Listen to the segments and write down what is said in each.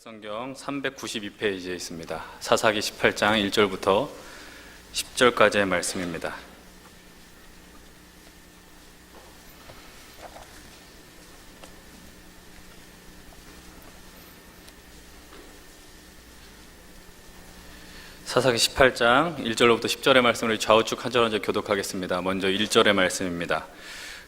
성경 392페이지에 있습니다. 사사기 18장 1절부터 10절까지의 말씀입니다. 사사기 18장 1절로부터 10절의 말씀을 좌우측 한 절 한 절 교독하겠습니다. 먼저 1절의 말씀입니다.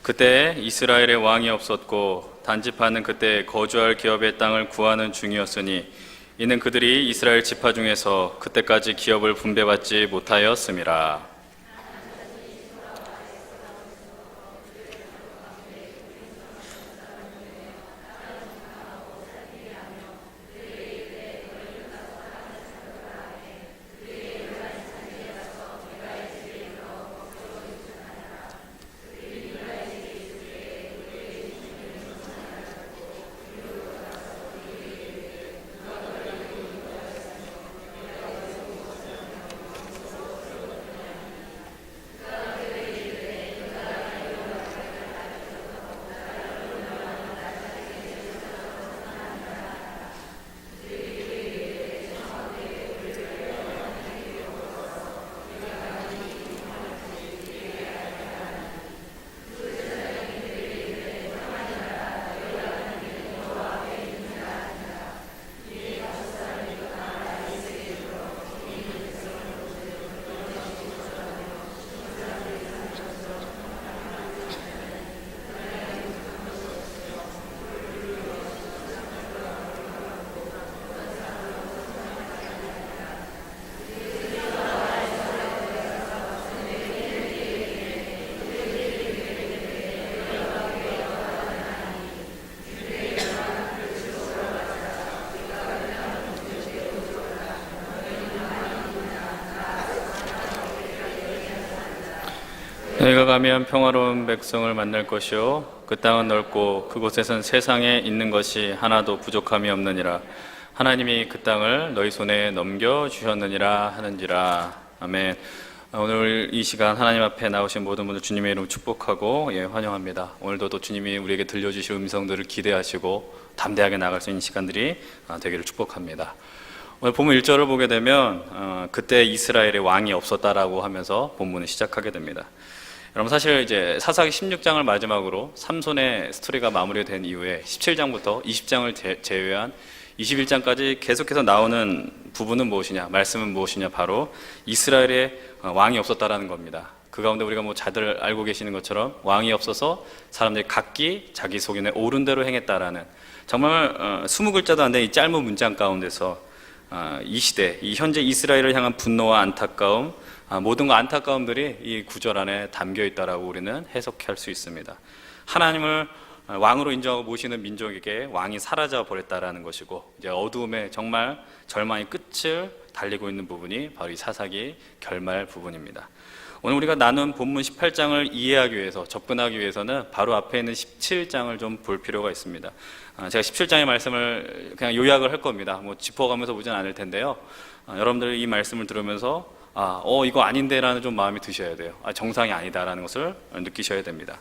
그때 이스라엘의 왕이 없었고 단집하는 그때 거주할 기업의 땅을 구하는 중이었으니 이는 그들이 이스라엘 지파 중에서 그때까지 기업을 분배받지 못하였음이라. 너희가 가면 평화로운 백성을 만날 것이요 그 땅은 넓고 그곳에선 세상에 있는 것이 하나도 부족함이 없느니라. 하나님이 그 땅을 너희 손에 넘겨주셨느니라 하는지라. 아멘. 오늘 이 시간 하나님 앞에 나오신 모든 분들 주님의 이름 축복하고 환영합니다. 오늘도 또 주님이 우리에게 들려주실 음성들을 기대하시고 담대하게 나갈 수 있는 시간들이 되기를 축복합니다. 오늘 본문 1절을 보게 되면 그때 이스라엘의 왕이 없었다라고 하면서 본문을 시작하게 됩니다. 여러분, 사실 이제 사사기 16장을 마지막으로 삼손의 스토리가 마무리된 이후에 17장부터 20장을 제외한 21장까지 계속해서 나오는 부분은 무엇이냐, 말씀은 무엇이냐, 바로 이스라엘의 왕이 없었다라는 겁니다. 그 가운데 우리가 다들 알고 계시는 것처럼 왕이 없어서 사람들이 각기 자기 소견에 옳은 대로 행했다라는, 정말 20글자도 안 되는 이 짧은 문장 가운데서 이 시대, 이 현재 이스라엘을 향한 분노와 안타까움, 모든 안타까움들이 이 구절 안에 담겨 있다라고 우리는 해석할 수 있습니다. 하나님을 왕으로 인정하고 모시는 민족에게 왕이 사라져 버렸다라는 것이고, 이제 어두움에 정말 절망의 끝을 달리고 있는 부분이 바로 이 사사기 결말 부분입니다. 오늘 우리가 나눈 본문 18장을 이해하기 위해서, 접근하기 위해서는 바로 앞에 있는 17장을 좀 볼 필요가 있습니다. 제가 17장의 말씀을 그냥 요약을 할 겁니다. 짚어가면서 보진 않을 텐데요. 여러분들 이 말씀을 들으면서 이거 아닌데 라는 좀 마음이 드셔야 돼요. 정상이 아니다라는 것을 느끼셔야 됩니다.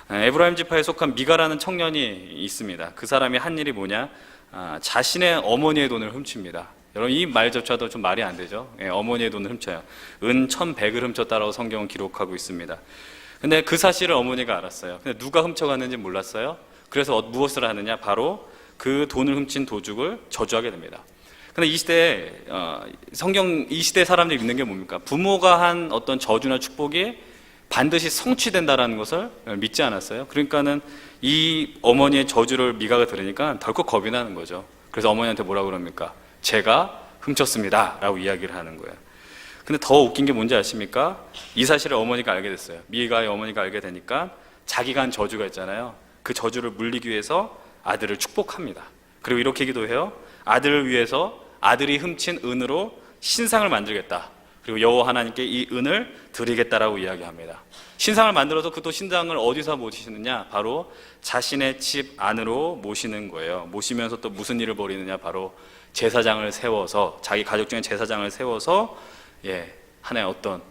에브라임 지파에 속한 미가라는 청년이 있습니다. 그 사람이 한 일이 뭐냐, 자신의 어머니의 돈을 훔칩니다. 여러분, 이 말조차도 좀 말이 안 되죠. 어머니의 돈을 훔쳐요. 은 1100을 훔쳤다라고 성경은 기록하고 있습니다. 근데 그 사실을 어머니가 알았어요. 근데 누가 훔쳐갔는지 몰랐어요. 그래서 무엇을 하느냐, 바로 그 돈을 훔친 도둑을 저주하게 됩니다. 근데 이 시대에 이 시대 사람들이 믿는 게 뭡니까? 부모가 한 어떤 저주나 축복이 반드시 성취된다라는 것을 믿지 않았어요. 그러니까는 이 어머니의 저주를 미가가 들으니까 덜컥 겁이 나는 거죠. 그래서 어머니한테 뭐라고 그럽니까? 제가 훔쳤습니다 라고 이야기를 하는 거예요. 근데 더 웃긴 게 뭔지 아십니까? 이 사실을 어머니가 알게 됐어요. 미가의 어머니가 알게 되니까 자기가 한 저주가 있잖아요. 그 저주를 물리기 위해서 아들을 축복합니다. 그리고 이렇게 기도해요. 아들을 위해서 아들이 훔친 은으로 신상을 만들겠다. 그리고 여호와 하나님께 이 은을 드리겠다라고 이야기합니다. 신상을 만들어서 그 또 신상을 어디서 모시느냐, 바로 자신의 집 안으로 모시는 거예요. 모시면서 또 무슨 일을 벌이느냐, 바로 제사장을 세워서, 자기 가족 중에 제사장을 세워서 하나의 어떤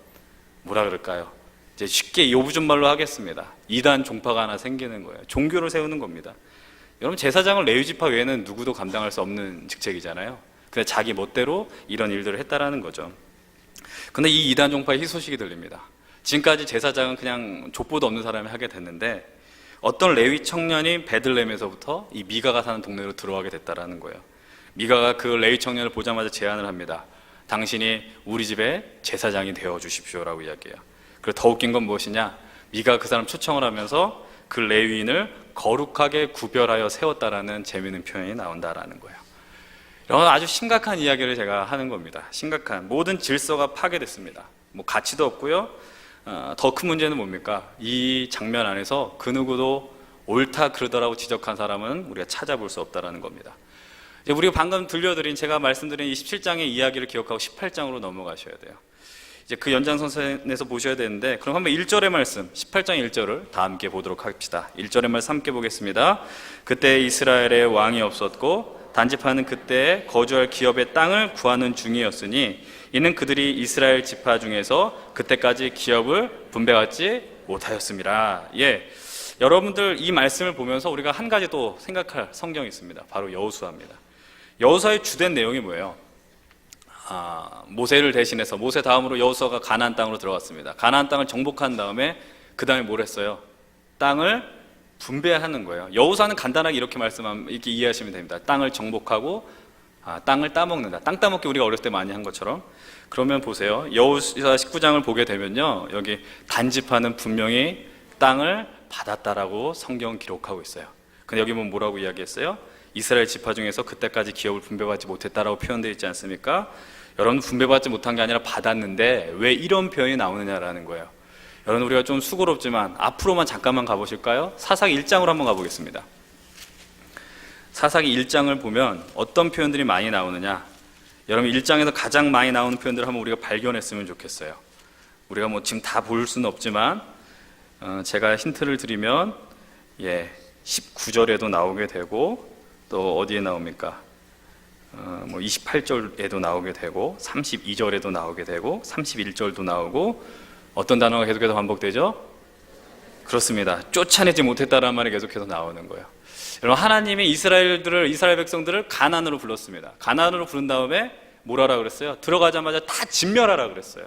뭐라 그럴까요? 이제 쉽게 요즘 말로 하겠습니다. 이단 종파가 하나 생기는 거예요. 종교를 세우는 겁니다. 여러분, 제사장을 레위 지파 외에는 누구도 감당할 수 없는 직책이잖아요. 근데 자기 멋대로 이런 일들을 했다라는 거죠. 근데 이 이단 종파의 희소식이 들립니다. 지금까지 제사장은 그냥 족보도 없는 사람이 하게 됐는데 어떤 레위 청년이 베들레헴에서부터 이 미가가 사는 동네로 들어가게 됐다라는 거예요. 미가가 그 레위 청년을 보자마자 제안을 합니다. 당신이 우리 집에 제사장이 되어 주십시오라고 이야기해요. 그리고 더 웃긴 건 무엇이냐? 미가가 그 사람 초청을 하면서 그 레위인을 거룩하게 구별하여 세웠다라는 재미있는 표현이 나온다라는 거예요. 이런 아주 심각한 이야기를 제가 하는 겁니다. 심각한 모든 질서가 파괴됐습니다. 뭐 가치도 없고요. 더 큰 문제는 뭡니까? 이 장면 안에서 그 누구도 옳다 그러더라고 지적한 사람은 우리가 찾아볼 수 없다라는 겁니다. 이제 우리가 방금 들려드린 제가 말씀드린 이 17장의 이야기를 기억하고 18장으로 넘어가셔야 돼요. 이제 그 연장선에서 보셔야 되는데, 그럼 한번 1절의 말씀, 18장 1절을 다 함께 보도록 합시다. 1절의 말씀 함께 보겠습니다. 그때 이스라엘에 왕이 없었고 단지파는 그때 거주할 기업의 땅을 구하는 중이었으니 이는 그들이 이스라엘 지파 중에서 그때까지 기업을 분배받지 못하였습니다. 여러분들 이 말씀을 보면서 우리가 한 가지 또 생각할 성경이 있습니다. 바로 여호수아입니다. 여호수아의 주된 내용이 뭐예요? 모세를 대신해서 모세 다음으로 여호수아가 가나안 땅으로 들어갔습니다. 가나안 땅을 정복한 다음에 그 다음에 뭘 했어요? 땅을 분배하는 거예요. 여호수아는 간단하게 이렇게 이렇게 이해하시면 됩니다. 땅을 정복하고 땅을 따먹는다. 땅 따먹기 우리가 어렸을 때 많이 한 것처럼. 그러면 보세요. 여호수아 19장을 보게 되면요, 여기 단지파는 분명히 땅을 받았다라고 성경은 기록하고 있어요. 근데 여기 보면 뭐라고 이야기했어요? 이스라엘 지파 중에서 그때까지 기업을 분배받지 못했다라고 표현되어 있지 않습니까? 여러분, 분배받지 못한 게 아니라 받았는데 왜 이런 표현이 나오느냐라는 거예요. 여러분, 우리가 좀 수고롭지만 앞으로만 잠깐만 가보실까요? 사사기 1장으로 한번 가보겠습니다. 사사기 1장을 보면 어떤 표현들이 많이 나오느냐, 여러분 1장에서 가장 많이 나오는 표현들을 한번 우리가 발견했으면 좋겠어요. 우리가 뭐 지금 다 볼 수는 없지만 제가 힌트를 드리면 19절에도 나오게 되고, 또 어디에 나옵니까? 28절에도 나오게 되고 32절에도 나오게 되고 31절도 나오고, 어떤 단어가 계속해서 반복되죠? 그렇습니다. 쫓아내지 못했다라는 말이 계속해서 나오는 거예요. 여러분, 하나님이 이스라엘 백성들을 가나안으로 불렀습니다. 가나안으로 부른 다음에 뭐라라 그랬어요? 들어가자마자 다 진멸하라 그랬어요.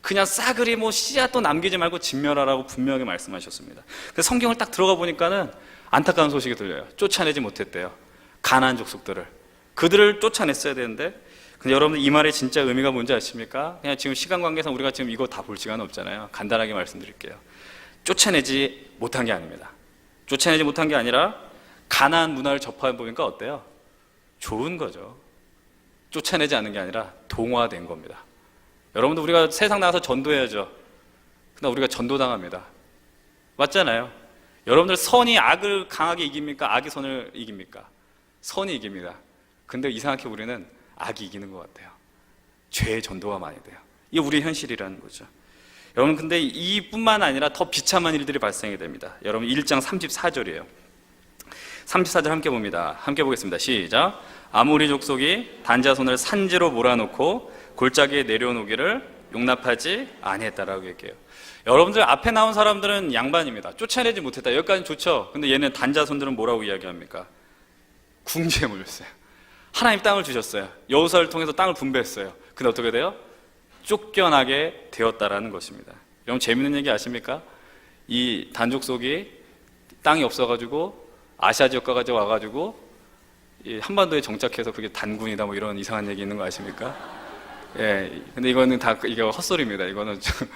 그냥 싸그리 씨앗도 남기지 말고 진멸하라고 분명히 말씀하셨습니다. 근데 성경을 딱 들어가 보니까는 안타까운 소식이 들려요. 쫓아내지 못했대요. 가나안 족속들을. 그들을 쫓아냈어야 되는데, 근데 여러분 이 말의 진짜 의미가 뭔지 아십니까? 그냥 지금 시간 관계상 우리가 지금 이거 다 볼 시간은 없잖아요. 간단하게 말씀드릴게요. 쫓아내지 못한 게 아닙니다. 쫓아내지 못한 게 아니라 가나안 문화를 접해보니까 어때요? 좋은 거죠. 쫓아내지 않는 게 아니라 동화된 겁니다. 여러분들, 우리가 세상 나가서 전도해야죠. 근데 우리가 전도당합니다. 맞잖아요. 여러분들, 선이 악을 강하게 이깁니까? 악이 선을 이깁니까? 선이 이깁니다. 근데 이상하게 우리는 악이 이기는 것 같아요. 죄의 전도가 많이 돼요. 이게 우리의 현실이라는 거죠. 여러분, 근데 이뿐만 아니라 더 비참한 일들이 발생이 됩니다. 여러분 1장 34절이에요. 34절 함께 봅니다. 함께 보겠습니다. 시작. 아모리 족속이 단자손을 산지로 몰아놓고 골짜기에 내려놓기를 용납하지 아니했다라고 얘기해요. 여러분들, 앞에 나온 사람들은 양반입니다. 쫓아내지 못했다. 여기까지는 좋죠. 근데 얘는 단자손들은 뭐라고 이야기합니까? 궁지에 몰렸어요. 하나님 땅을 주셨어요. 여호수아를 통해서 땅을 분배했어요. 근데 어떻게 돼요? 쫓겨나게 되었다라는 것입니다. 여러분, 재밌는 얘기 아십니까? 이 단족속이 땅이 없어가지고 아시아 지역까지 와가지고 한반도에 정착해서 그게 단군이다 뭐 이런 이상한 얘기 있는 거 아십니까? 근데 이거는 다 이게 헛소리입니다. 이거는 좀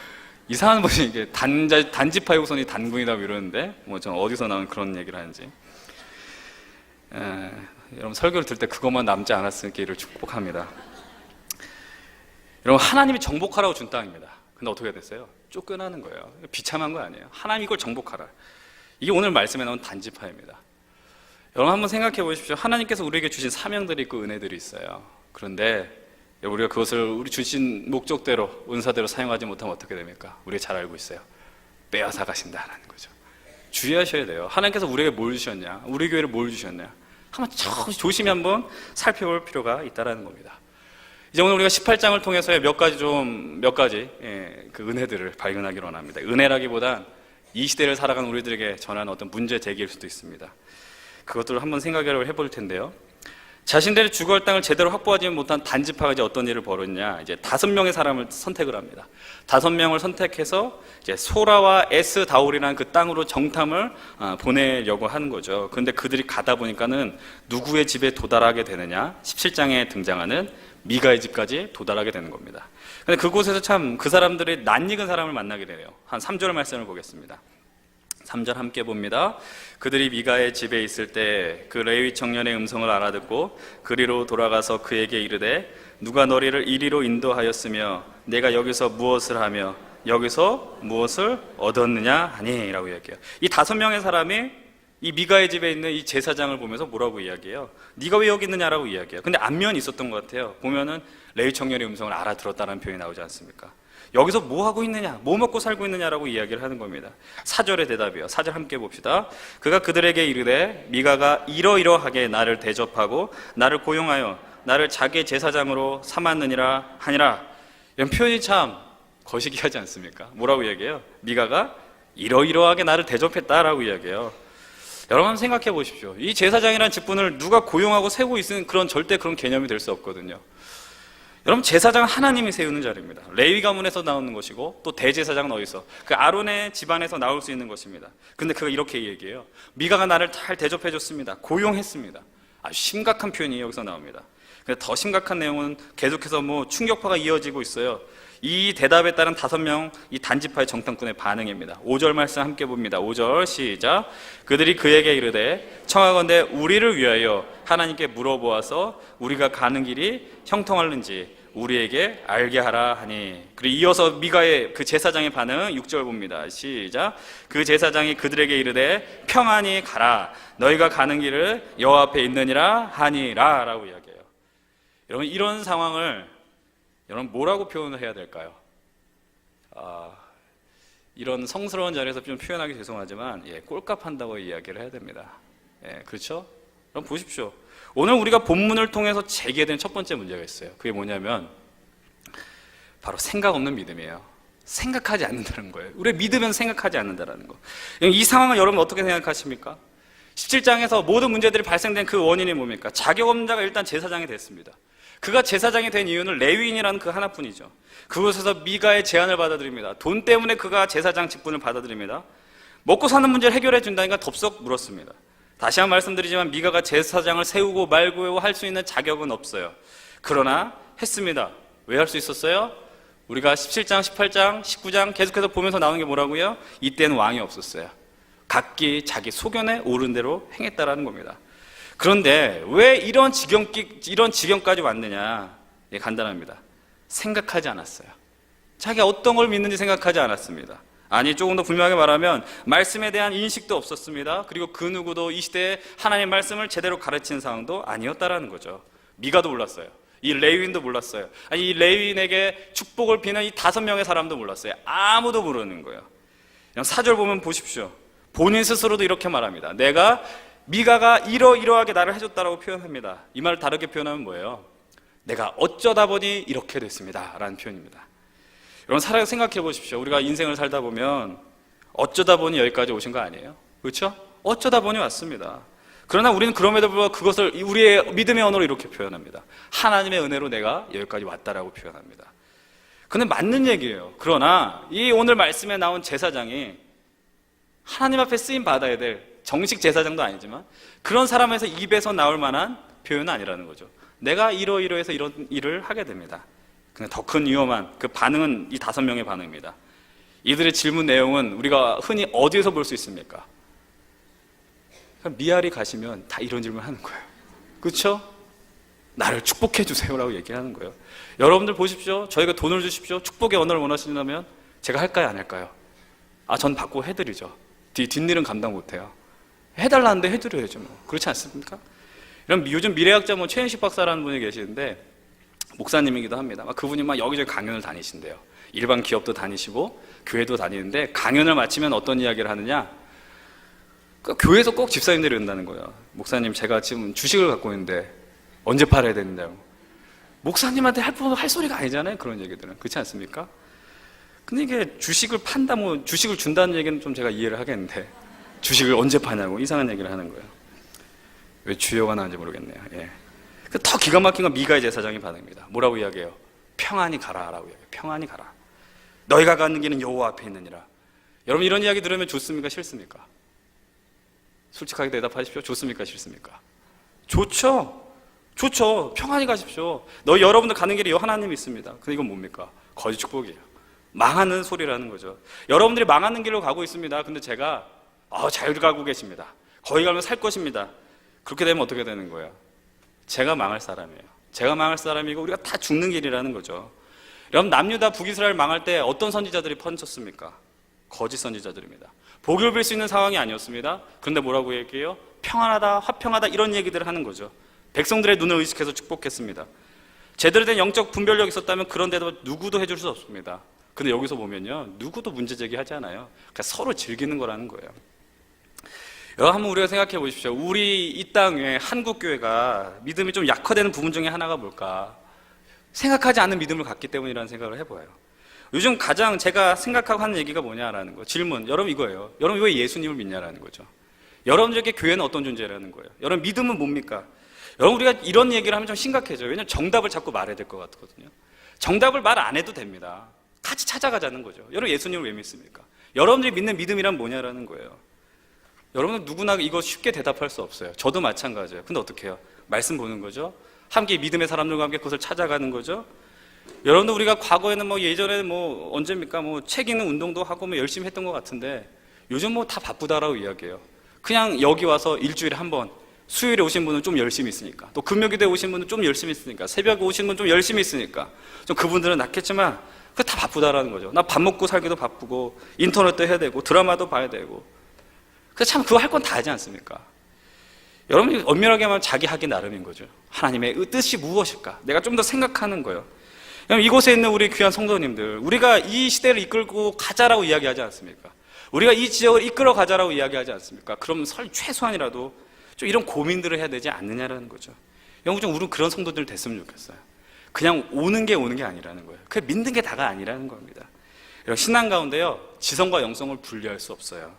이상한 분이 이게 단지파의 후손이 단군이다 뭐 이러는데, 뭐 전 어디서 나온 그런 얘기를 하는지. 여러분, 설교를 들 때 그것만 남지 않았으니를 축복합니다. 여러분, 하나님이 정복하라고 준 땅입니다. 근데 어떻게 됐어요? 쫓겨나는 거예요. 비참한 거 아니에요. 하나님 이걸 정복하라. 이게 오늘 말씀에 나온 단지파입니다. 여러분, 한번 생각해 보십시오. 하나님께서 우리에게 주신 사명들이 있고 은혜들이 있어요. 그런데 우리가 그것을 우리 주신 목적대로, 은사대로 사용하지 못하면 어떻게 됩니까? 우리가 잘 알고 있어요. 빼앗아 가신다라는 거죠. 주의하셔야 돼요. 하나님께서 우리에게 뭘 주셨냐? 우리 교회를 뭘 주셨냐? 한번 조심히 한번 살펴볼 필요가 있다는 겁니다. 이제 오늘 우리가 18장을 통해서 몇 가지 그 은혜들을 발견하기를 원합니다. 은혜라기보단 이 시대를 살아가는 우리들에게 전하는 어떤 문제 제기일 수도 있습니다. 그것들을 한번 생각을 해볼 텐데요. 자신들의 주거할 땅을 제대로 확보하지 못한 단지파가 이제 어떤 일을 벌였냐, 이제 5명의 사람을 선택을 합니다. 5명을 선택해서 이제 소라와 에스다올이라는 그 땅으로 정탐을 보내려고 하는 거죠. 그런데 그들이 가다 보니까는 누구의 집에 도달하게 되느냐, 17장에 등장하는 미가의 집까지 도달하게 되는 겁니다. 근데 그곳에서 참 그 사람들이 낯익은 사람을 만나게 되네요. 한 3절 말씀을 보겠습니다. 3절 함께 봅니다. 그들이 미가의 집에 있을 때 그 레위 청년의 음성을 알아듣고 그리로 돌아가서 그에게 이르되 누가 너희를 이리로 인도하였으며 내가 여기서 무엇을 하며 여기서 무엇을 얻었느냐 하니 라고 이야기해요. 이 5명의 사람이 이 미가의 집에 있는 이 제사장을 보면서 뭐라고 이야기해요? 네가 왜 여기 있느냐라고 이야기해요. 근데 안면이 있었던 것 같아요. 보면은 레위 청년의 음성을 알아들었다는 표현이 나오지 않습니까? 여기서 뭐 하고 있느냐, 뭐 먹고 살고 있느냐라고 이야기를 하는 겁니다. 4절의 대답이요. 4절 함께 봅시다. 그가 그들에게 이르되 미가가 이러이러하게 나를 대접하고 나를 고용하여 나를 자기 제사장으로 삼았느니라 하니라. 이런 표현이 참 거시기하지 않습니까? 뭐라고 이야기해요? 미가가 이러이러하게 나를 대접했다라고 이야기해요. 여러분 생각해 보십시오. 이 제사장이라는 직분을 누가 고용하고 세우고 있는 절대 그런 개념이 될 수 없거든요. 여러분 제사장은 하나님이 세우는 자리입니다. 레위 가문에서 나오는 것이고 또 대제사장은 어디서? 그 아론의 집안에서 나올 수 있는 것입니다. 근데 그가 이렇게 얘기해요. 미가가 나를 잘 대접해 줬습니다. 고용했습니다. 아주 심각한 표현이 여기서 나옵니다. 근데 더 심각한 내용은 계속해서 충격파가 이어지고 있어요. 이 대답에 따른 5명 이 단지파의 정탐꾼의 반응입니다. 5절 말씀 함께 봅니다. 5절 시작. 그들이 그에게 이르되 청하건대 우리를 위하여 하나님께 물어보아서 우리가 가는 길이 형통할는지 우리에게 알게 하라 하니. 그리고 이어서 미가의 그 제사장의 반응 6절 봅니다. 시작. 그 제사장이 그들에게 이르되 평안히 가라 너희가 가는 길을 여호와 앞에 있느니라 하니라 라고 이야기해요. 여러분 이런 상황을 여러분 뭐라고 표현을 해야 될까요? 이런 성스러운 자리에서 좀 표현하기 죄송하지만 꼴값 한다고 이야기를 해야 됩니다. 그렇죠? 그럼 보십시오. 오늘 우리가 본문을 통해서 제기된 첫 번째 문제가 있어요. 그게 뭐냐면 바로 생각 없는 믿음이에요. 생각하지 않는다는 거예요. 우리 믿으면 생각하지 않는다는 거. 이 상황을 여러분 어떻게 생각하십니까? 17장에서 모든 문제들이 발생된 그 원인이 뭡니까? 자격 없는 자가 일단 제사장이 됐습니다. 그가 제사장이 된 이유는 레위인이라는 그 하나뿐이죠. 그곳에서 미가의 제안을 받아들입니다. 돈 때문에 그가 제사장 직분을 받아들입니다. 먹고 사는 문제를 해결해 준다니까 덥석 물었습니다. 다시 한번 말씀드리지만 미가가 제사장을 세우고 말고 할 수 있는 자격은 없어요. 그러나 했습니다. 왜 할 수 있었어요? 우리가 17장, 18장, 19장 계속해서 보면서 나오는 게 뭐라고요? 이때는 왕이 없었어요. 각기 자기 소견에 오른 대로 행했다라는 겁니다. 그런데 왜 이런 지경까지 왔느냐? 간단합니다. 생각하지 않았어요. 자기가 어떤 걸 믿는지 생각하지 않았습니다. 아니 조금 더 분명하게 말하면 말씀에 대한 인식도 없었습니다. 그리고 그 누구도 이 시대에 하나님의 말씀을 제대로 가르치는 상황도 아니었다라는 거죠. 미가도 몰랐어요. 이 레위인도 몰랐어요. 아니 이 레위인에게 축복을 비는 이 5명의 사람도 몰랐어요. 아무도 모르는 거예요. 그냥 4절 보면 보십시오. 본인 스스로도 이렇게 말합니다. 미가가 이러이러하게 나를 해줬다라고 표현합니다. 이 말을 다르게 표현하면 뭐예요? 내가 어쩌다 보니 이렇게 됐습니다 라는 표현입니다. 여러분 살아서 생각해 보십시오. 우리가 인생을 살다 보면 어쩌다 보니 여기까지 오신 거 아니에요? 그렇죠? 어쩌다 보니 왔습니다. 그러나 우리는 그럼에도 불구하고 그것을 우리의 믿음의 언어로 이렇게 표현합니다. 하나님의 은혜로 내가 여기까지 왔다라고 표현합니다. 근데 맞는 얘기예요. 그러나 이 오늘 말씀에 나온 제사장이 하나님 앞에 쓰임 받아야 될 정식 제사장도 아니지만 그런 사람에서 입에서 나올 만한 표현은 아니라는 거죠. 내가 이러이러해서 이런 일을 하게 됩니다. 근데 더 큰 위험한 그 반응은 이 5명의 반응입니다. 이들의 질문 내용은 우리가 흔히 어디에서 볼 수 있습니까? 미알이 가시면 다 이런 질문 하는 거예요. 그렇죠? 나를 축복해 주세요라고 얘기하는 거예요. 여러분들 보십시오. 저희가 돈을 주십시오. 축복의 언어를 원하신다면 제가 할까요 안 할까요? 전 받고 해드리죠. 뒷일은 감당 못해요. 해달라는데 해드려야죠. 그렇지 않습니까? 요즘 미래학자 최현식 박사라는 분이 계시는데 목사님이기도 합니다. 그분이 여기저기 강연을 다니신대요. 일반 기업도 다니시고 교회도 다니는데 강연을 마치면 어떤 이야기를 하느냐? 교회에서 꼭 집사님들이 온다는 거예요. 목사님 제가 지금 주식을 갖고 있는데 언제 팔아야 되는데요? 목사님한테 할 소리가 아니잖아요. 그런 얘기들은. 그렇지 않습니까? 근데 이게 주식을 판다 주식을 준다는 얘기는 좀 제가 이해를 하겠는데 주식을 언제 파냐고 이상한 얘기를 하는 거예요. 왜 주여가 나는지 모르겠네요. 예. 더 기가 막힌 건 미가의 제사장의 반응입니다. 뭐라고 이야기해요? 평안히 가라라고 이야기해요. 평안히 가라. 너희가 가는 길은 여호와 앞에 있느니라. 여러분 이런 이야기 들으면 좋습니까? 싫습니까? 솔직하게 대답하십시오. 좋습니까? 싫습니까? 좋죠. 좋죠. 평안히 가십시오. 여러분들 가는 길에 하나님이 있습니다. 근데 이건 뭡니까? 거짓 축복이에요. 망하는 소리라는 거죠. 여러분들이 망하는 길로 가고 있습니다. 근데 제가 잘 가고 계십니다. 거기 가면 살 것입니다. 그렇게 되면 어떻게 되는 거예요? 제가 망할 사람이에요. 제가 망할 사람이고 우리가 다 죽는 길이라는 거죠. 여러분 남유다 북이스라엘 망할 때 어떤 선지자들이 퍼졌습니까? 거짓 선지자들입니다. 복을 빌 수 있는 상황이 아니었습니다. 그런데 뭐라고 얘기해요? 평안하다, 화평하다 이런 얘기들을 하는 거죠. 백성들의 눈을 의식해서 축복했습니다. 제대로 된 영적 분별력이 있었다면 그런 대답을 누구도 해줄 수 없습니다. 근데 여기서 보면요, 누구도 문제 제기하지 않아요. 그러니까 서로 즐기는 거라는 거예요. 여러분 한번 우리가 생각해 보십시오. 우리 이 땅에 한국교회가 믿음이 좀 약화되는 부분 중에 하나가 뭘까? 생각하지 않는 믿음을 갖기 때문이라는 생각을 해봐요. 요즘 가장 제가 생각하고 하는 얘기가 뭐냐라는 거. 질문, 여러분 이거예요. 여러분 왜 예수님을 믿냐라는 거죠. 여러분들에게 교회는 어떤 존재라는 거예요. 여러분 믿음은 뭡니까? 여러분 우리가 이런 얘기를 하면 좀 심각해져요. 왜냐하면 정답을 자꾸 말해야 될 것 같거든요. 정답을 말 안 해도 됩니다. 같이 찾아가자는 거죠. 여러분 예수님을 왜 믿습니까? 여러분들이 믿는 믿음이란 뭐냐라는 거예요. 여러분은 누구나 이거 쉽게 대답할 수 없어요. 저도 마찬가지예요. 근데 어떻게 해요? 말씀 보는 거죠. 함께 믿음의 사람들과 함께 그것을 찾아가는 거죠. 여러분들 우리가 과거에는 예전에는 언제입니까? 책 읽는 운동도 하고 열심히 했던 것 같은데 요즘 다 바쁘다라고 이야기해요. 그냥 여기 와서 일주일에 한 번, 수요일에 오신 분은 좀 열심히 있으니까, 또 금요일에 오신 분은 좀 열심히 있으니까, 새벽에 오신 분은 좀 열심히 있으니까, 좀 그분들은 낫겠지만 그게 다 바쁘다라는 거죠. 나 밥 먹고 살기도 바쁘고 인터넷도 해야 되고 드라마도 봐야 되고. 그래서 참 그거 할 건 다 하지 않습니까? 여러분이 엄밀하게 말하면 자기 하기 나름인 거죠. 하나님의 뜻이 무엇일까? 내가 좀 더 생각하는 거예요. 이곳에 있는 우리 귀한 성도님들, 우리가 이 시대를 이끌고 가자라고 이야기하지 않습니까? 우리가 이 지역을 이끌어 가자라고 이야기하지 않습니까? 그럼 최소한이라도 좀 이런 고민들을 해야 되지 않느냐라는 거죠. 영국 좀 우리는 그런 성도들 됐으면 좋겠어요. 그냥 오는 게 아니라는 거예요. 그냥 믿는 게 다가 아니라는 겁니다. 여러분 신앙 가운데요, 지성과 영성을 분리할 수 없어요.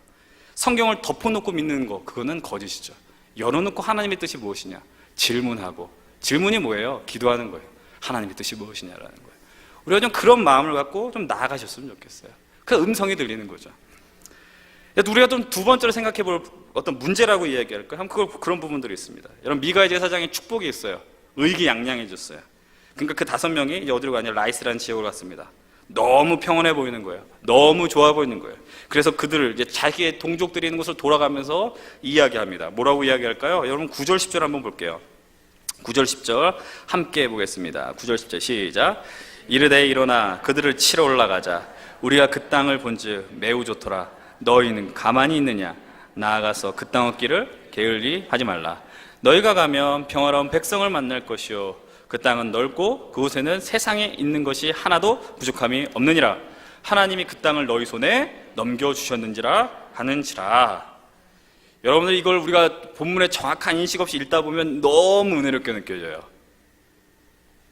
성경을 덮어놓고 믿는 거, 그거는 거짓이죠. 열어놓고 하나님의 뜻이 무엇이냐? 질문하고. 질문이 뭐예요? 기도하는 거예요. 하나님의 뜻이 무엇이냐라는 거예요. 우리가 좀 그런 마음을 갖고 좀 나아가셨으면 좋겠어요. 그 음성이 들리는 거죠. 우리가 좀 두 번째로 생각해 볼 어떤 문제라고 이야기할까요? 그런 부분들이 있습니다. 여러분 미가의 제사장의 축복이 있어요. 의기양양해졌어요. 그러니까 그 5명이 이제 어디로 가냐? 라이스라는 지역으로 갔습니다. 너무 평온해 보이는 거예요. 너무 좋아 보이는 거예요. 그래서 그들을 이제 자기의 동족들이 있는 곳을 돌아가면서 이야기합니다. 뭐라고 이야기할까요? 여러분 9절 10절 한번 볼게요. 9절 10절 함께 해보겠습니다. 9절 10절 시작. 이르되 일어나 그들을 치러 올라가자. 우리가 그 땅을 본즉 매우 좋더라. 너희는 가만히 있느냐? 나아가서 그 땅 얻기를 게을리 하지 말라. 너희가 가면 평화로운 백성을 만날 것이요 그 땅은 넓고 그곳에는 세상에 있는 것이 하나도 부족함이 없느니라. 하나님이 그 땅을 너희 손에 넘겨주셨는지라 하는지라. 여러분들 이걸 우리가 본문의 정확한 인식 없이 읽다 보면 너무 은혜롭게 느껴져요.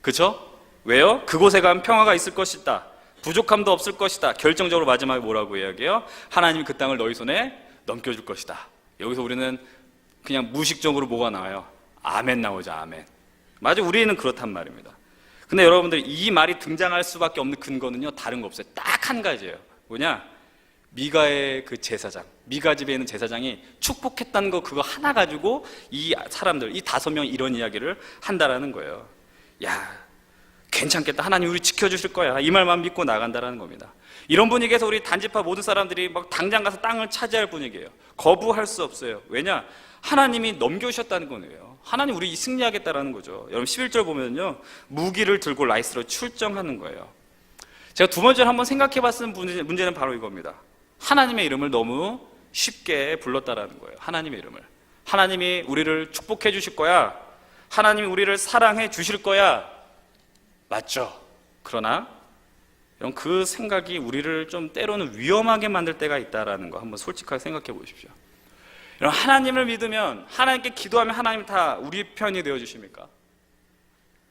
그렇죠? 왜요? 그곳에 가면 평화가 있을 것이다. 부족함도 없을 것이다. 결정적으로 마지막에 뭐라고 이야기해요? 하나님이 그 땅을 너희 손에 넘겨줄 것이다. 여기서 우리는 그냥 무의식적으로 뭐가 나와요? 아멘 나오죠. 아멘. 맞아, 우리는 그렇단 말입니다. 근데 여러분들 이 말이 등장할 수밖에 없는 근거는요, 다른 거 없어요. 딱 한 가지예요. 뭐냐? 미가의 그 제사장, 미가 집에 있는 제사장이 축복했다는 거, 그거 하나 가지고 이 사람들, 이 5명 이런 이야기를 한다라는 거예요. 야, 괜찮겠다. 하나님 우리 지켜주실 거야. 이 말만 믿고 나간다라는 겁니다. 이런 분위기에서 우리 단지파 모든 사람들이 막 당장 가서 땅을 차지할 분위기예요. 거부할 수 없어요. 왜냐? 하나님이 넘겨주셨다는 거예요. 하나님 우리 승리하겠다라는 거죠. 여러분 11절 보면요, 무기를 들고 라이스로 출정하는 거예요. 제가 두 번째로 한번 생각해 봤을 문제는 바로 이겁니다. 하나님의 이름을 너무 쉽게 불렀다라는 거예요. 하나님의 이름을. 하나님이 우리를 축복해 주실 거야. 하나님이 우리를 사랑해 주실 거야. 맞죠? 그러나 그 생각이 우리를 좀 때로는 위험하게 만들 때가 있다라는 거 한번 솔직하게 생각해 보십시오. 하나님을 믿으면, 하나님께 기도하면 하나님 다 우리 편이 되어 주십니까?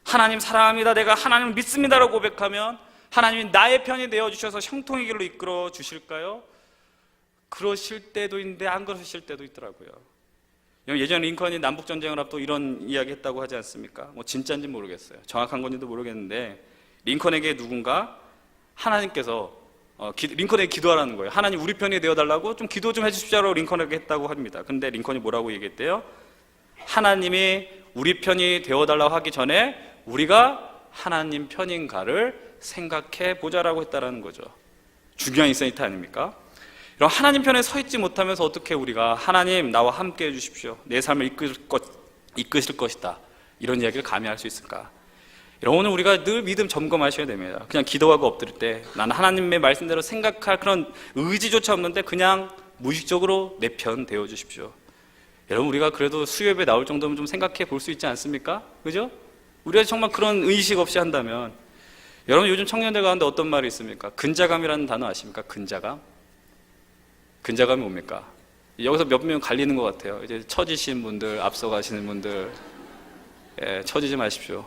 하나님 사랑합니다, 내가 하나님을 믿습니다라고 고백하면 하나님이 나의 편이 되어 주셔서 형통의 길로 이끌어 주실까요? 그러실 때도 있는데 안 그러실 때도 있더라고요. 예전에 링컨이 남북전쟁을 앞두고 이런 이야기 했다고 하지 않습니까? 뭐 진짜인지 모르겠어요. 정확한 건지도 모르겠는데 링컨에게 누군가 하나님께서 링컨에게 기도하라는 거예요. 하나님 우리 편이 되어달라고 좀 기도 좀 해주십시오라고 링컨에게 했다고 합니다. 근데 링컨이 뭐라고 얘기했대요? 하나님이 우리 편이 되어달라고 하기 전에 우리가 하나님 편인가를 생각해 보자라고 했다라는 거죠. 중요한 인사이트 아닙니까? 이런 하나님 편에 서 있지 못하면서 어떻게 우리가 하나님 나와 함께 해주십시오, 내 삶을 이끄실 것이다, 이런 이야기를 감히 할 수 있을까? 오늘 우리가 늘 믿음 점검하셔야 됩니다. 그냥 기도하고 엎드릴 때 나는 하나님의 말씀대로 생각할 그런 의지조차 없는데 그냥 무의식적으로 내 편 되어 주십시오. 여러분, 우리가 그래도 수요예배 나올 정도면 좀 생각해 볼 수 있지 않습니까? 그죠? 우리가 정말 그런 의식 없이 한다면, 여러분 요즘 청년들 가운데 어떤 말이 있습니까? 근자감이라는 단어 아십니까? 근자감? 근자감이 뭡니까? 여기서 몇 명 갈리는 것 같아요. 이제 처지신 분들, 앞서가시는 분들, 처지지 마십시오.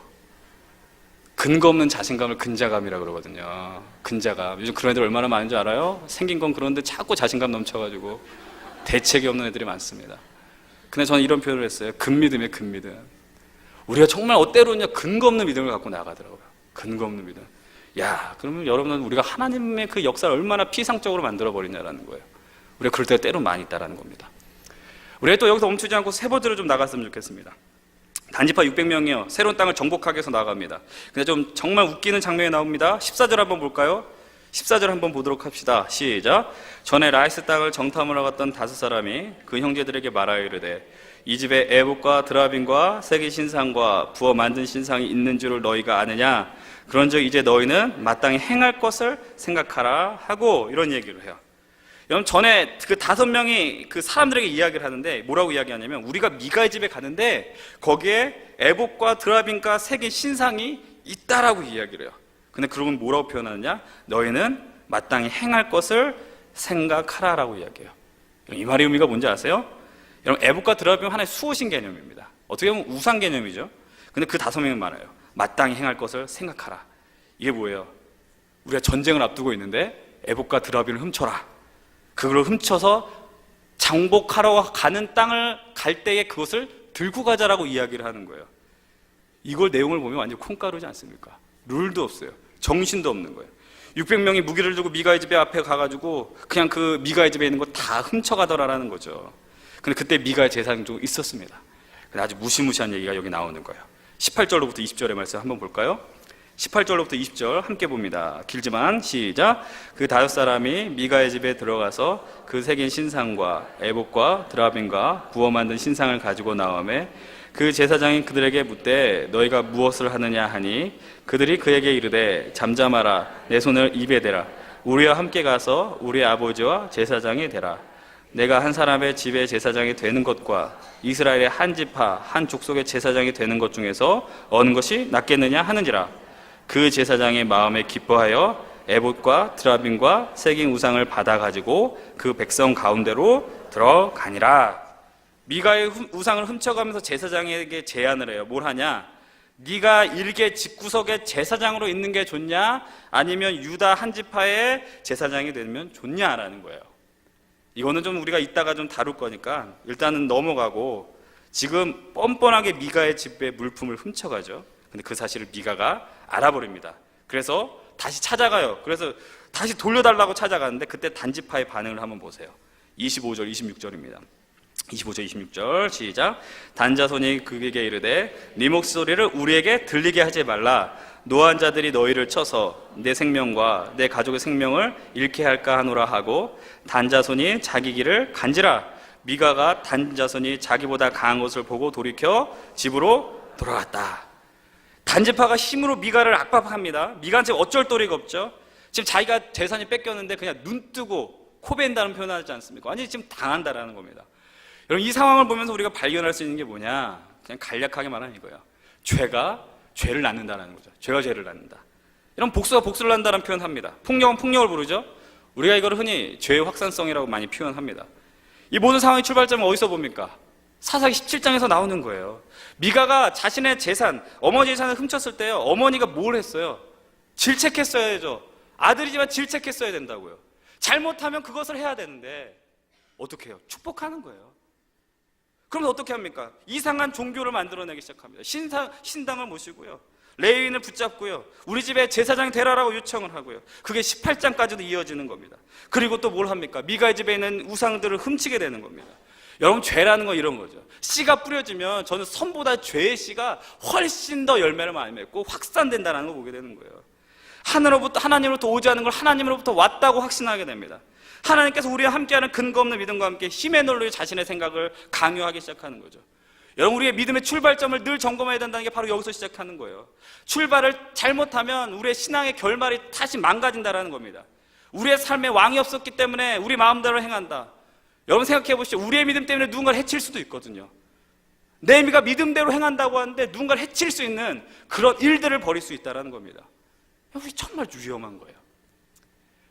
근거 없는 자신감을 근자감이라고 그러거든요. 근자감. 요즘 그런 애들 얼마나 많은 줄 알아요? 생긴 건 그런데 자꾸 자신감 넘쳐가지고 대책이 없는 애들이 많습니다. 근데 저는 이런 표현을 했어요. 근믿음이에요, 근믿음. 우리가 정말 때로는요, 근거 없는 믿음을 갖고 나가더라고요. 근거 없는 믿음. 야, 그러면 여러분은 우리가 하나님의 그 역사를 얼마나 피상적으로 만들어버리냐라는 거예요. 우리가 그럴 때가 때로 많이 있다라는 겁니다. 우리가 또 여기서 멈추지 않고 세번들을 좀 나갔으면 좋겠습니다. 단지파 600명이요. 새로운 땅을 정복하기 위해서 나갑니다. 근데 좀 정말 웃기는 장면이 나옵니다. 14절 한번 볼까요? 14절 한번 보도록 합시다. 시작. 전에 라이스 땅을 정탐하러 갔던 5사람이 그 형제들에게 말하여 이르되 이 집에 에봇과 드라빔과 세계 신상과 부어 만든 신상이 있는 줄을 너희가 아느냐? 그런즉 이제 너희는 마땅히 행할 것을 생각하라 하고 이런 얘기를 해요. 여러분, 전에 그 5명이 그 사람들에게 이야기를 하는데 뭐라고 이야기하냐면, 우리가 미가의 집에 가는데 거기에 에봇과 드라빔과 세계 신상이 있다라고 이야기를 해요. 근데 그러면 뭐라고 표현하느냐? 너희는 마땅히 행할 것을 생각하라라고 이야기해요. 이 말의 의미가 뭔지 아세요? 여러분, 에봇과 드라빔은 하나의 수호신 개념입니다. 어떻게 보면 우상 개념이죠. 근데 그 5명은 말해요. 마땅히 행할 것을 생각하라. 이게 뭐예요? 우리가 전쟁을 앞두고 있는데 에봇과 드라빔을 훔쳐라. 그걸 훔쳐서 정복하러 가는 땅을 갈 때에 그것을 들고 가자라고 이야기를 하는 거예요. 이걸 내용을 보면 완전 콩가루지 않습니까? 룰도 없어요. 정신도 없는 거예요. 600명이 무기를 들고 미가의 집에 앞에 가가지고 그냥 그 미가의 집에 있는 거 다 훔쳐가더라라는 거죠. 근데 그때 미가의 재산이 좀 있었습니다. 근데 아주 무시무시한 얘기가 여기 나오는 거예요. 18절로부터 20절의 말씀 한번 볼까요? 18절로부터 20절 함께 봅니다. 길지만 시작. 그 5사람이 미가의 집에 들어가서 그 새긴 신상과 에봇과 드라빔과 부어 만든 신상을 가지고 나오매 그 제사장이 그들에게 묻되 너희가 무엇을 하느냐 하니 그들이 그에게 이르되 잠잠하라, 내 손을 입에 대라, 우리와 함께 가서 우리 아버지와 제사장이 되라. 내가 한 사람의 집의 제사장이 되는 것과 이스라엘의 한 지파 한 족속의 제사장이 되는 것 중에서 어느 것이 낫겠느냐 하는지라. 그 제사장의 마음에 기뻐하여 에봇과 드라빔과 새긴 우상을 받아가지고 그 백성 가운데로 들어가니라. 미가의 우상을 훔쳐가면서 제사장에게 제안을 해요. 뭘 하냐? 네가 일개 집구석의 제사장으로 있는 게 좋냐? 아니면 유다 한 지파의 제사장이 되면 좋냐라는 거예요. 이거는 좀 우리가 이따가 좀 다룰 거니까 일단은 넘어가고, 지금 뻔뻔하게 미가의 집에 물품을 훔쳐가죠. 근데 그 사실을 미가가 알아버립니다. 그래서 다시 찾아가요. 그래서 다시 돌려달라고 찾아가는데 그때 단지파의 반응을 한번 보세요. 25절 26절입니다 25절 26절 시작. 단자손이 그에게 이르되 네 목소리를 우리에게 들리게 하지 말라. 노한 자들이 너희를 쳐서 내 생명과 내 가족의 생명을 잃게 할까 하노라 하고 단자손이 자기 길을 간지라. 미가가 단자손이 자기보다 강한 것을 보고 돌이켜 집으로 돌아갔다. 단지파가 힘으로 미가를 압박합니다. 미가한테 어쩔 도리가 없죠. 지금 자기가 재산이 뺏겼는데 그냥 눈 뜨고 코 벤다는 표현을 하지 않습니까? 완전히 지금 당한다라는 겁니다. 여러분, 이 상황을 보면서 우리가 발견할 수 있는 게 뭐냐? 그냥 간략하게 말하면 이거예요. 죄가 죄를 낳는다는 거죠. 죄가 죄를 낳는다. 이런 복수가 복수를 낳는다는 표현을 합니다. 폭력은 폭력을 부르죠. 우리가 이걸 흔히 죄의 확산성이라고 많이 표현합니다. 이 모든 상황의 출발점은 어디서 봅니까? 사사기 17장에서 나오는 거예요. 미가가 자신의 재산, 어머니 재산을 훔쳤을 때요, 어머니가 뭘 했어요? 질책했어야죠. 아들이지만 질책했어야 된다고요. 잘못하면 그것을 해야 되는데 어떻게 해요? 축복하는 거예요. 그러면 어떻게 합니까? 이상한 종교를 만들어내기 시작합니다. 신당을 모시고요, 레위인을 붙잡고요, 우리 집에 제사장 되라라고 요청을 하고요. 그게 18장까지도 이어지는 겁니다. 그리고 또 뭘 합니까? 미가의 집에 있는 우상들을 훔치게 되는 겁니다. 여러분, 죄라는 건 이런 거죠. 씨가 뿌려지면 저는 선보다 죄의 씨가 훨씬 더 열매를 많이 맺고 확산된다는 걸 보게 되는 거예요. 하나님으로부터 오지 않은 걸 하나님으로부터 왔다고 확신하게 됩니다. 하나님께서 우리와 함께하는 근거 없는 믿음과 함께 힘에 놀려 자신의 생각을 강요하기 시작하는 거죠. 여러분, 우리의 믿음의 출발점을 늘 점검해야 된다는 게 바로 여기서 시작하는 거예요. 출발을 잘못하면 우리의 신앙의 결말이 다시 망가진다는 겁니다. 우리의 삶에 왕이 없었기 때문에 우리 마음대로 행한다. 여러분, 생각해 보시죠. 우리의 믿음 때문에 누군가를 해칠 수도 있거든요. 네헤미야가 믿음대로 행한다고 하는데 누군가를 해칠 수 있는 그런 일들을 벌일 수 있다는 겁니다. 이게 정말 위험한 거예요.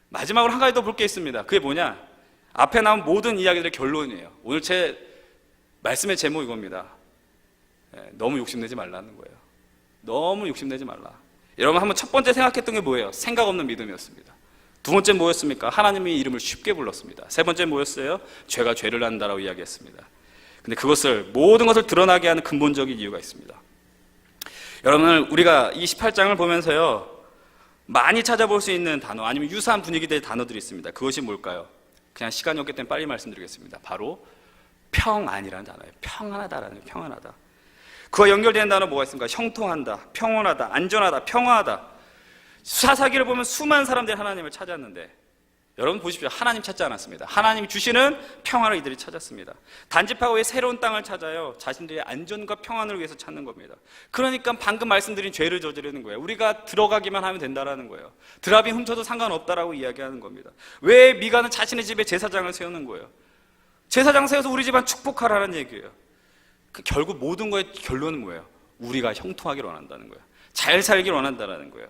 마지막으로 한 가지 더 볼 게 있습니다. 그게 뭐냐? 앞에 나온 모든 이야기들의 결론이에요. 오늘 제 말씀의 제목 이겁니다. 너무 욕심내지 말라는 거예요. 너무 욕심내지 말라. 여러분, 한번 첫 번째 생각했던 게 뭐예요? 생각 없는 믿음이었습니다. 두 번째 뭐였습니까? 하나님의 이름을 쉽게 불렀습니다. 세 번째 뭐였어요? 죄가 죄를 낳는다라고 이야기했습니다. 근데 모든 것을 드러나게 하는 근본적인 이유가 있습니다. 여러분, 우리가 이 18장을 보면서요, 많이 찾아볼 수 있는 단어, 아니면 유사한 분위기들의 단어들이 있습니다. 그것이 뭘까요? 그냥 시간이 없기 때문에 빨리 말씀드리겠습니다. 바로 평안이라는 단어예요. 평안하다라는 거예요. 평안하다. 그와 연결되는 단어 뭐가 있습니까? 형통한다, 평온하다, 안전하다, 평화하다. 사사기를 보면 수많은 사람들이 하나님을 찾았는데, 여러분 보십시오. 하나님 찾지 않았습니다. 하나님이 주시는 평화를 이들이 찾았습니다. 단집하고 왜 새로운 땅을 찾아요? 자신들의 안전과 평안을 위해서 찾는 겁니다. 그러니까 방금 말씀드린 죄를 저지르는 거예요. 우리가 들어가기만 하면 된다라는 거예요. 드랍이 훔쳐도 상관없다라고 이야기하는 겁니다. 왜 미가는 자신의 집에 제사장을 세우는 거예요? 제사장 세워서 우리 집안 축복하라는 얘기예요. 결국 모든 거의 결론은 뭐예요? 우리가 형통하기를 원한다는 거예요. 잘 살기를 원한다는 거예요.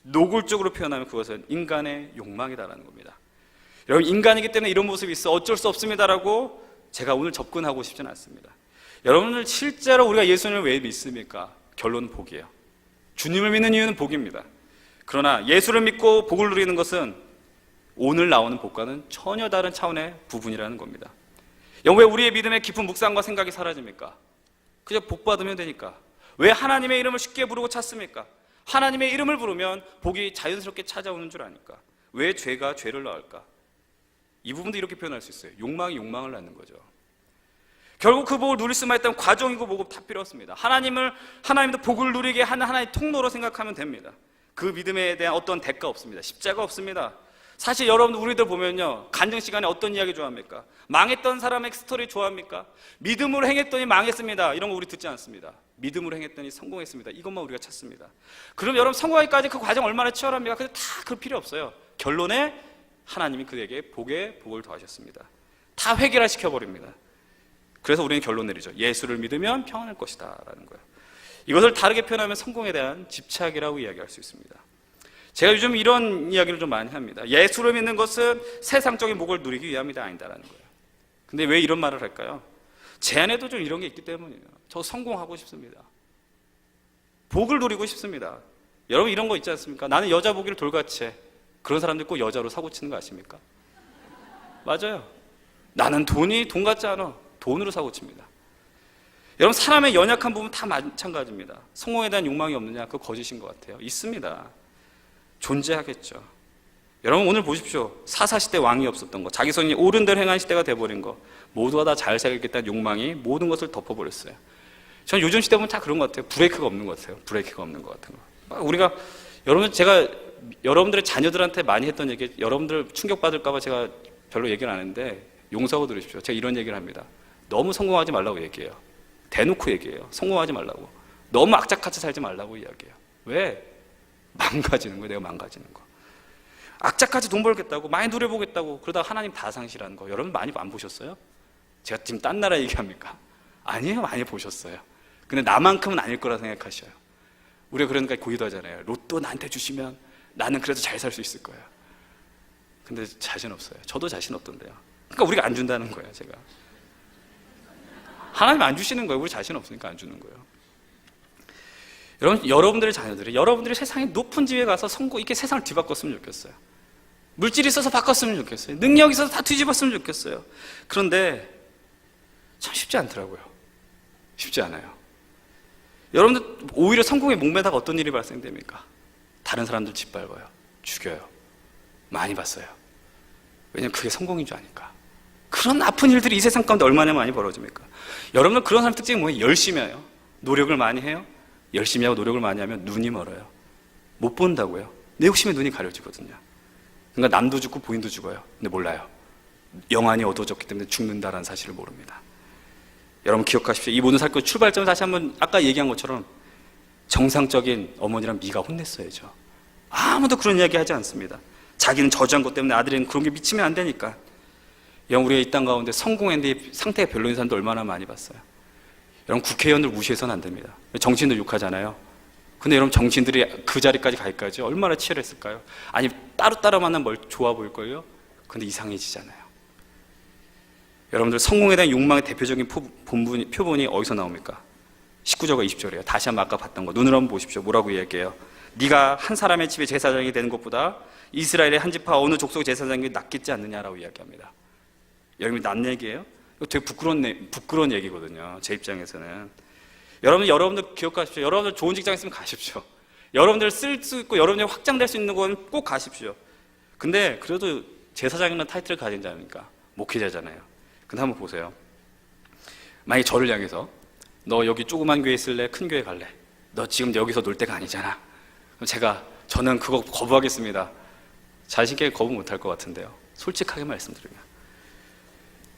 노골적으로 표현하면 그것은 인간의 욕망이다라는 겁니다. 여러분, 인간이기 때문에 이런 모습이 있어 어쩔 수 없습니다라고 제가 오늘 접근하고 싶지는 않습니다. 여러분들, 실제로 우리가 예수님을 왜 믿습니까? 결론은 복이에요. 주님을 믿는 이유는 복입니다. 그러나 예수를 믿고 복을 누리는 것은 오늘 나오는 복과는 전혀 다른 차원의 부분이라는 겁니다. 왜 우리의 믿음의 깊은 묵상과 생각이 사라집니까? 그냥 복 받으면 되니까. 왜 하나님의 이름을 쉽게 부르고 찾습니까? 하나님의 이름을 부르면 복이 자연스럽게 찾아오는 줄 아니까. 왜 죄가 죄를 낳을까? 이 부분도 이렇게 표현할 수 있어요. 욕망이 욕망을 낳는 거죠. 결국 그 복을 누릴 수만 있다면 과정이고 뭐고 다 필요 없습니다. 하나님도 복을 누리게 하는 하나의 통로로 생각하면 됩니다. 그 믿음에 대한 어떤 대가 없습니다. 십자가 없습니다. 사실 여러분, 우리들 보면요, 간증 시간에 어떤 이야기 좋아합니까? 망했던 사람의 스토리 좋아합니까? 믿음으로 행했더니 망했습니다, 이런 거 우리 듣지 않습니다. 믿음으로 행했더니 성공했습니다, 이것만 우리가 찾습니다. 그럼 여러분, 성공하기까지 그 과정 얼마나 치열합니까? 근데 다 그 필요 없어요. 결론에 하나님이 그에게 복을 더하셨습니다. 다 획일화시켜버립니다. 그래서 우리는 결론 내리죠. 예수를 믿으면 평안할 것이다 라는 거예요. 이것을 다르게 표현하면 성공에 대한 집착이라고 이야기할 수 있습니다. 제가 요즘 이런 이야기를 좀 많이 합니다. 예수를 믿는 것은 세상적인 복을 누리기 위함이다, 아니다라는 거예요. 근데 왜 이런 말을 할까요? 제 안에도 좀 이런 게 있기 때문이에요. 저 성공하고 싶습니다. 복을 누리고 싶습니다. 여러분, 이런 거 있지 않습니까? 나는 여자 보기를 돌같이 해. 그런 사람들 꼭 여자로 사고 치는 거 아십니까? 맞아요. 나는 돈 같지 않아. 돈으로 사고 칩니다. 여러분, 사람의 연약한 부분 다 마찬가지입니다. 성공에 대한 욕망이 없느냐? 그거 거짓인 것 같아요. 있습니다. 존재하겠죠. 여러분, 오늘 보십시오. 사사시대 왕이 없었던 거, 자기 손이 옳은 대로 행한 시대가 돼버린 거, 모두가 다 잘 살겠다는 욕망이 모든 것을 덮어버렸어요. 저는 요즘 시대 보면 다 그런 것 같아요. 브레이크가 없는 것 같아요. 브레이크가 없는 것 같은 거. 우리가, 제가 여러분들의 자녀들한테 많이 했던 얘기, 여러분들 충격받을까봐 제가 별로 얘기를 안 했는데 용서하고 들으십시오. 제가 이런 얘기를 합니다. 너무 성공하지 말라고 얘기해요. 대놓고 얘기해요. 성공하지 말라고. 너무 악착같이 살지 말라고 이야기해요. 왜? 망가지는 거예요. 내가 망가지는 거. 악착같이 돈 벌겠다고, 많이 누려보겠다고, 그러다가 하나님 다 상실하는 거. 여러분 많이 안 보셨어요? 제가 지금 딴 나라 얘기합니까? 아니에요. 많이 보셨어요. 근데 나만큼은 아닐 거라 생각하셔요. 우리가 그러니까 고기도 하잖아요. 로또 나한테 주시면 나는 그래도 잘 살 수 있을 거야. 근데 자신 없어요. 저도 자신 없던데요. 그러니까 우리가 안 준다는 거예요. 제가 하나님 안 주시는 거예요. 우리 자신 없으니까 안 주는 거예요. 여러분들의 자녀들이, 여러분들이 세상에 높은 지위에 가서 이렇게 세상을 뒤바꿨으면 좋겠어요. 물질이 있어서 바꿨으면 좋겠어요. 능력이 있어서 다 뒤집었으면 좋겠어요. 그런데 참 쉽지 않더라고요. 쉽지 않아요. 여러분들 오히려 성공에 목매다가 어떤 일이 발생됩니까? 다른 사람들 짓밟아요. 죽여요. 많이 봤어요. 왜냐면 그게 성공인 줄 아니까. 그런 아픈 일들이 이 세상 가운데 얼마나 많이 벌어집니까? 여러분들 그런 사람 특징이 뭐예요? 열심히 해요. 노력을 많이 해요. 열심히 하고 노력을 많이 하면 눈이 멀어요. 못 본다고요. 내 욕심에 눈이 가려지거든요. 그러니까 남도 죽고 부인도 죽어요. 근데 몰라요. 영안이 어두워졌기 때문에 죽는다라는 사실을 모릅니다. 여러분 기억하십시오. 이 모든 사건의 출발점은 다시 한번 아까 얘기한 것처럼 정상적인 어머니랑 미가 혼냈어야죠. 아무도 그런 이야기 하지 않습니다. 자기는 저주한 것 때문에 아들에는 그런 게 미치면 안 되니까. 여러분 우리가 이 땅 가운데 성공했는데 상태가 별로인 사람도 얼마나 많이 봤어요. 여러분 국회의원들 무시해서는 안 됩니다. 정치인들 욕하잖아요. 근데 여러분 정치인들이 그 자리까지 갈까지 얼마나 치열했을까요? 아니 따로 만나면 좋아 보일걸요? 근데 이상해지잖아요. 여러분들 성공에 대한 욕망의 대표적인 표본이 어디서 나옵니까? 19절과 20절이에요. 다시 한번 아까 봤던 거 눈으로 한번 보십시오. 뭐라고 이야기해요? 네가 한 사람의 집의 제사장이 되는 것보다 이스라엘의 한 지파 어느 족속 제사장이 낫겠지 않느냐라고 이야기합니다. 여러분이 난 얘기예요? 이거 되게 부끄러운 얘기거든요. 제 입장에서는. 여러분들 기억하십시오. 여러분들 좋은 직장 있으면 가십시오. 여러분들 쓸 수 있고 여러분들 확장될 수 있는 건 꼭 가십시오. 근데 그래도 제사장이라는 타이틀을 가진 자니까 목회자잖아요. 근데 한번 보세요. 만약에 저를 향해서 너 여기 조그만 교회 있을래? 큰 교회 갈래? 너 지금 여기서 놀 때가 아니잖아. 그럼 저는 그거 거부하겠습니다. 자신 있게 거부 못할 것 같은데요. 솔직하게 말씀드리면.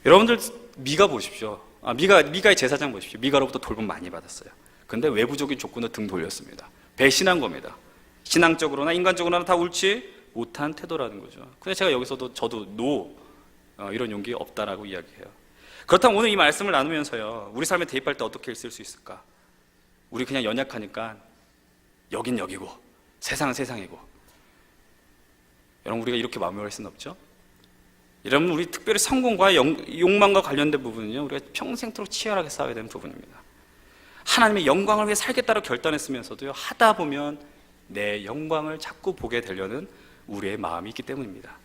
여러분들 미가 보십시오. 미가의 제사장 보십시오. 미가로부터 돌봄 많이 받았어요. 근데 외부적인 조건으로 등 돌렸습니다. 배신한 겁니다. 신앙적으로나 인간적으로나 다 옳지 못한 태도라는 거죠. 근데 제가 여기서도 저도 이런 용기 없다라고 이야기해요. 그렇다면 오늘 이 말씀을 나누면서요, 우리 삶에 대입할 때 어떻게 있을 수 있을까? 우리 그냥 연약하니까 여긴 여기고 세상은 세상이고. 여러분 우리가 이렇게 마음을 할 수는 없죠. 여러분 우리 특별히 성공과 욕망과 관련된 부분은요, 우리가 평생토록 치열하게 싸워야 되는 부분입니다. 하나님의 영광을 위해 살겠다고 결단했으면서도요, 하다 보면 내 영광을 자꾸 보게 되려는 우리의 마음이 있기 때문입니다.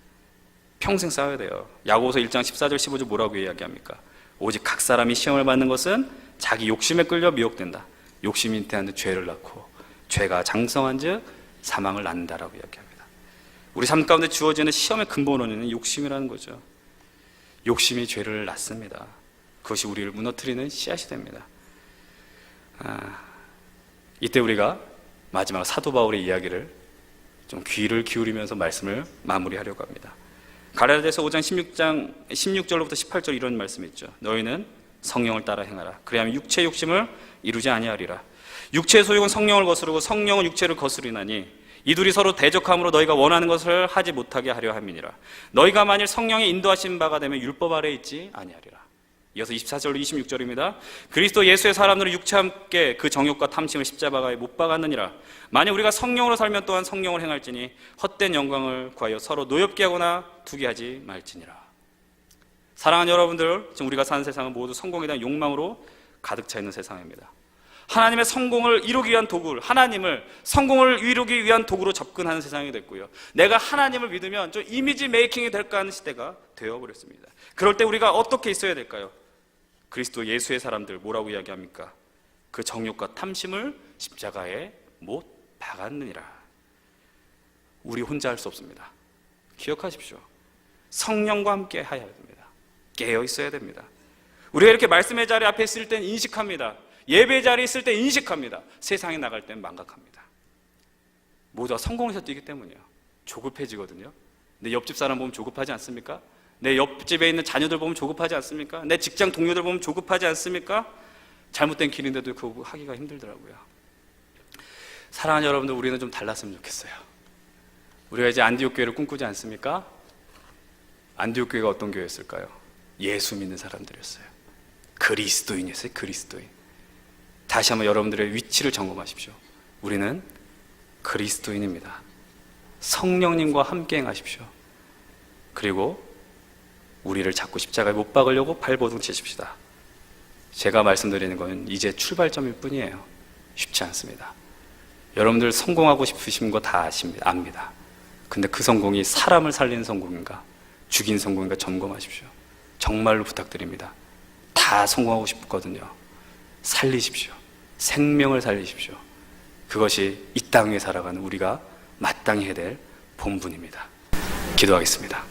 평생 싸워야 돼요. 야고보서 1장 14절 15절 뭐라고 이야기합니까? 오직 각 사람이 시험을 받는 것은 자기 욕심에 끌려 미혹된다. 욕심이 잉태하는 죄를 낳고 죄가 장성한 즉 사망을 낳는다라고 이야기합니다. 우리 삶 가운데 주어지는 시험의 근본 원인은 욕심이라는 거죠. 욕심이 죄를 낳습니다. 그것이 우리를 무너뜨리는 씨앗이 됩니다. 이때 우리가 마지막 사도 바울의 이야기를 좀 귀를 기울이면서 말씀을 마무리하려고 합니다. 갈라디아서 5장 16절로부터 18절 이런 말씀이 있죠. 너희는 성령을 따라 행하라. 그래야만 육체의 욕심을 이루지 아니하리라. 육체의 소욕은 성령을 거스르고 성령은 육체를 거스르나니 이 둘이 서로 대적함으로 너희가 원하는 것을 하지 못하게 하려 함이니라. 너희가 만일 성령의 인도하신 바가 되면 율법 아래에 있지 아니하리라. 이어서 24절로 26절입니다. 그리스도 예수의 사람들은 육체와 함께 그 정욕과 탐심을 십자가에 못 박았느니라. 만약 우리가 성령으로 살면 또한 성령을 행할지니 헛된 영광을 구하여 서로 노엽게 하거나 두게 하지 말지니라. 사랑하는 여러분들, 지금 우리가 사는 세상은 모두 성공에 대한 욕망으로 가득 차 있는 세상입니다. 하나님의 성공을 이루기 위한 도구를, 하나님을 성공을 이루기 위한 도구로 접근하는 세상이 됐고요. 내가 하나님을 믿으면 좀 이미지 메이킹이 될까 하는 시대가 되어버렸습니다. 그럴 때 우리가 어떻게 있어야 될까요? 그리스도 예수의 사람들 뭐라고 이야기합니까? 그 정욕과 탐심을 십자가에 못 박았느니라. 우리 혼자 할 수 없습니다. 기억하십시오. 성령과 함께 해야 됩니다. 깨어 있어야 됩니다. 우리가 이렇게 말씀의 자리 앞에 있을 땐 인식합니다. 예배 자리에 있을 때 인식합니다. 세상에 나갈 땐 망각합니다. 모두가 성공해서 뛰기 때문이에요. 조급해지거든요. 내 옆집 사람 보면 조급하지 않습니까? 내 옆집에 있는 자녀들 보면 조급하지 않습니까? 내 직장 동료들 보면 조급하지 않습니까? 잘못된 길인데도 그거 하기가 힘들더라고요. 사랑하는 여러분들, 우리는 좀 달랐으면 좋겠어요. 우리가 이제 안디옥 교회를 꿈꾸지 않습니까? 안디옥 교회가 어떤 교회였을까요? 예수 믿는 사람들이었어요. 그리스도인이었어요. 그리스도인. 다시 한번 여러분들의 위치를 점검하십시오. 우리는 그리스도인입니다. 성령님과 함께 행하십시오. 그리고 우리를 자꾸 십자가에 못 박으려고 발버둥 치십시다. 제가 말씀드리는 건 이제 출발점일 뿐이에요. 쉽지 않습니다. 여러분들 성공하고 싶으신 거 다 압니다. 근데 그 성공이 사람을 살리는 성공인가, 죽인 성공인가 점검하십시오. 정말로 부탁드립니다. 다 다 성공하고 싶거든요. 살리십시오. 생명을 살리십시오. 그것이 이 땅에 살아가는 우리가 마땅히 해야 될 본분입니다. 기도하겠습니다.